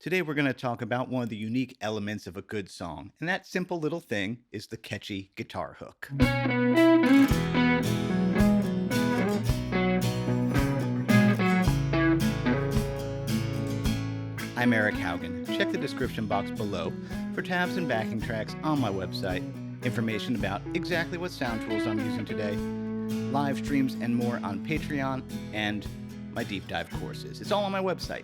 Today we're going to talk about one of the unique elements of a good song, and that simple little thing is the catchy guitar hook. I'm Eric Haugen. Check the description box below for tabs and backing tracks on my website, information about exactly what sound tools I'm using today, live streams and more on Patreon, and my deep dive courses. It's all on my website.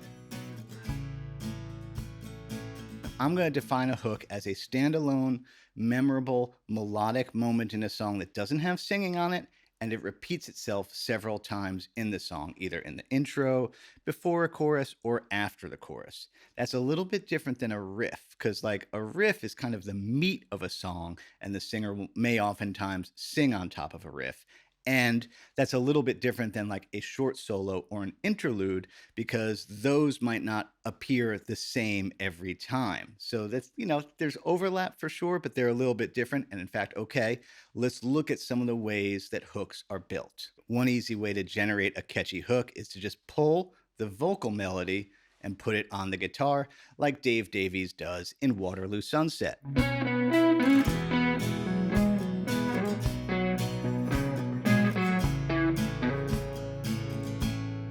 I'm going to define a hook as a standalone, memorable, melodic moment in a song that doesn't have singing on it, and it repeats itself several times in the song, either in the intro, before a chorus, or after the chorus. That's a little bit different than a riff, because like a riff is kind of the meat of a song, and the singer may oftentimes sing on top of a riff. And that's a little bit different than like a short solo or an interlude, because those might not appear the same every time. So that's, there's overlap for sure, but they're a little bit different. And in fact, okay, let's look at some of the ways that hooks are built. One easy way to generate a catchy hook is to just pull the vocal melody and put it on the guitar, like Dave Davies does in Waterloo Sunset.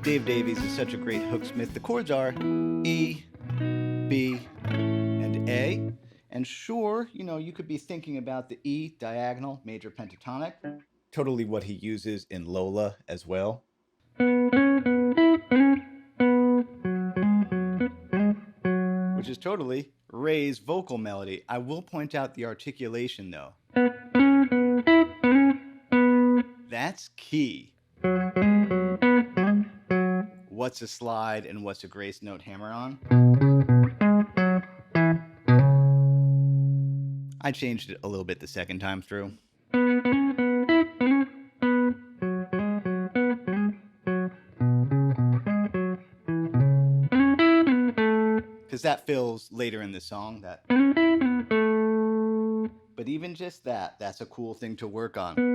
Dave Davies is such a great hooksmith. The chords are E, B, and A. And sure, you could be thinking about the E diagonal major pentatonic, totally what he uses in Lola as well. Which is totally Ray's vocal melody. I will point out the articulation though. That's key. What's a slide and what's a grace note hammer-on? I changed it a little bit the second time through. Because that fills later in the song. But even just that's a cool thing to work on.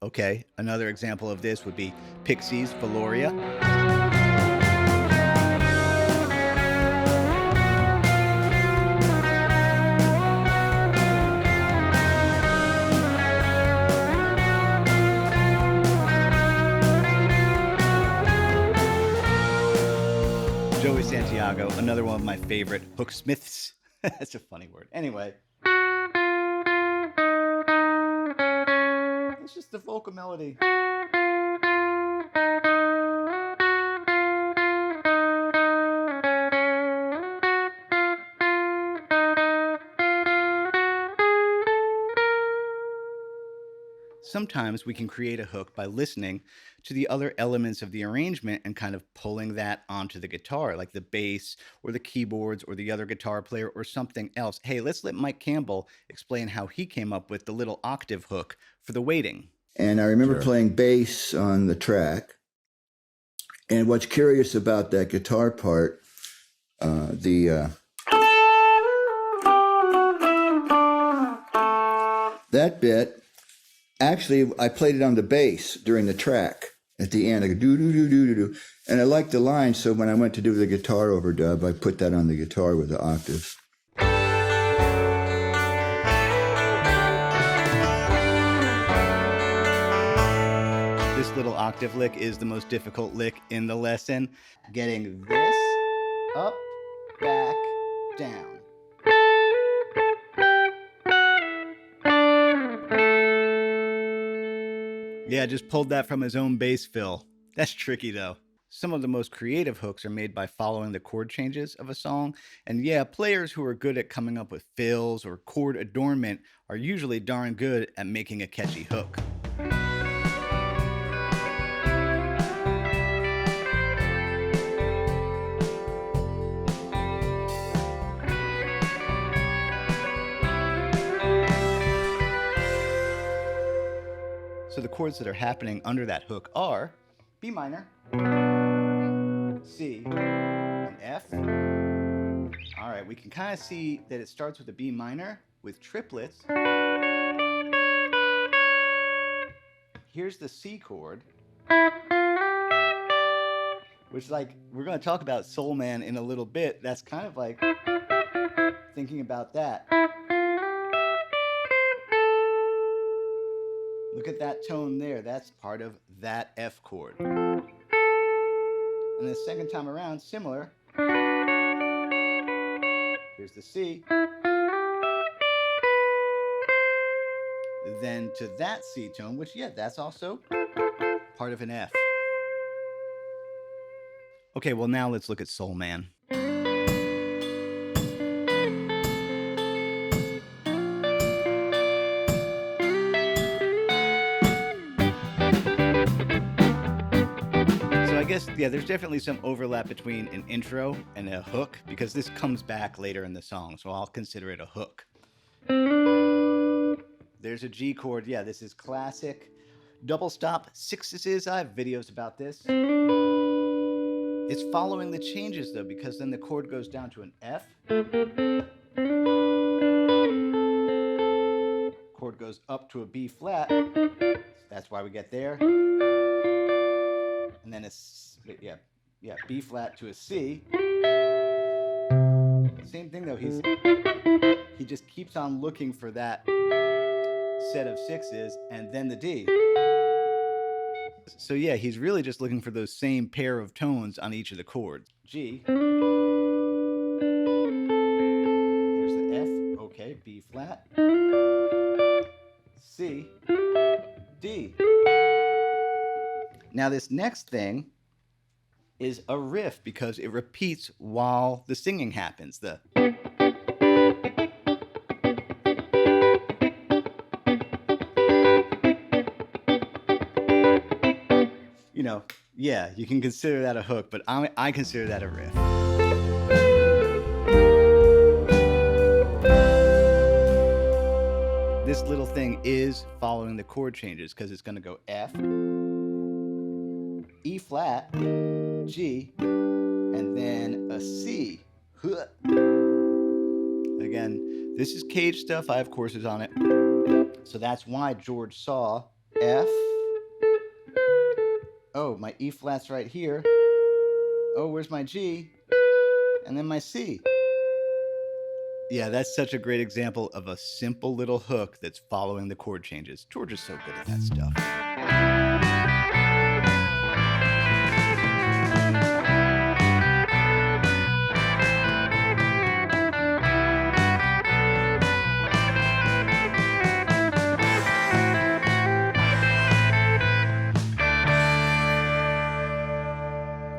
Okay, another example of this would be Pixies' Valoria. Joey Santiago, another one of my favorite hooksmiths. That's a funny word. Anyway. It's just the vocal melody. Sometimes we can create a hook by listening to the other elements of the arrangement and kind of pulling that onto the guitar, like the bass or the keyboards or the other guitar player or something else. Hey, let's let Mike Campbell explain how he came up with the little octave hook for the waiting. And I remember playing bass on the track. And what's curious about that guitar part, that bit, actually, I played it on the bass during the track. At the end, I go do-do-do-do-do-do. And I liked the line, so when I went to do the guitar overdub, I put that on the guitar with the octaves. This little octave lick is the most difficult lick in the lesson. Getting this up, back, down. Yeah, just pulled that from his own bass fill. That's tricky though. Some of the most creative hooks are made by following the chord changes of a song. And yeah, players who are good at coming up with fills or chord adornment are usually darn good at making a catchy hook. So the chords that are happening under that hook are B minor, C, and F. All right, we can kind of see that it starts with a B minor with triplets. here's the C chord, which, like, we're going to talk about Soul Man in a little bit. That's kind of like thinking about that. Look at that tone there. That's part of that F chord. And the second time around, similar. Here's the C. Then to that C tone, which, yeah, that's also part of an F. Okay, well, now let's look at Soul Man. So I guess, yeah, there's definitely some overlap between an intro and a hook, because this comes back later in the song, so I'll consider it a hook. There's a G chord. Yeah, this is classic double stop sixes. I have videos about this. It's following the changes, though, because then the chord goes down to an F. Chord goes up to a B flat. That's why we get there. And then it's, yeah, B flat to a C. Same thing, though. He just keeps on looking for that set of sixes, and then the D. So yeah, he's really just looking for those same pair of tones on each of the chords. G. There's the F. Okay, B flat. C. D. Now this next thing is a riff, because it repeats while the singing happens. The yeah, you can consider that a hook, but I consider that a riff. This little thing is following the chord changes, because it's going to go F, E flat, G, and then a C. Again, this is Cage stuff. I have courses on it. So that's why George saw F. Oh, my E flat's right here. Oh, where's my G? And then my C. Yeah, that's such a great example of a simple little hook that's following the chord changes. George is so good at that stuff.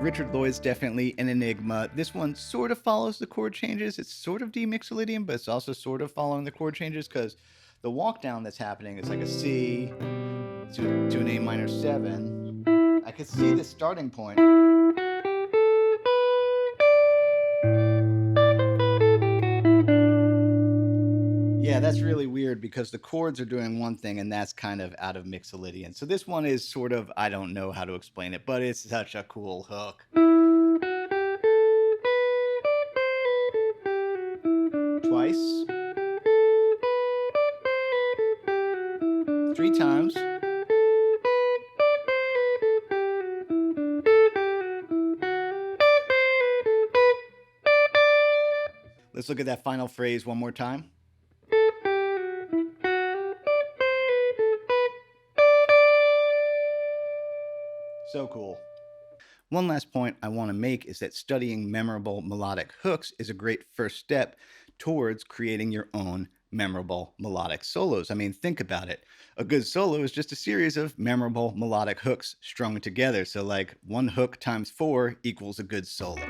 Richard Lloyd's definitely an enigma. This one sort of follows the chord changes. It's sort of D-mixolydian, but it's also sort of following the chord changes, because the walk down that's happening is like a C to an A minor 7. I could see the starting point. Yeah, that's really weird, because the chords are doing one thing and that's kind of out of mixolydian. So this one is sort of, I don't know how to explain it, but it's such a cool hook. Twice. 3 times. Let's look at that final phrase one more time. So cool. One last point I want to make is that studying memorable melodic hooks is a great first step towards creating your own memorable melodic solos. I mean, think about it. A good solo is just a series of memorable melodic hooks strung together. So like 1 hook times 4 equals a good solo.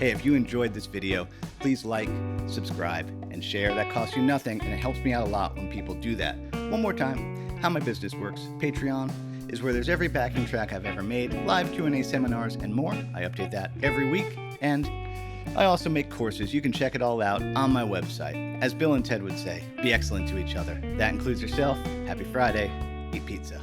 Hey, if you enjoyed this video, please like, subscribe, and share. That costs you nothing, and it helps me out a lot when people do that. One more time, how my business works. Patreon is where there's every backing track I've ever made, live Q&A seminars, and more. I update that every week, and I also make courses. You can check it all out on my website. As Bill and Ted would say, be excellent to each other. That includes yourself. Happy Friday. Eat pizza.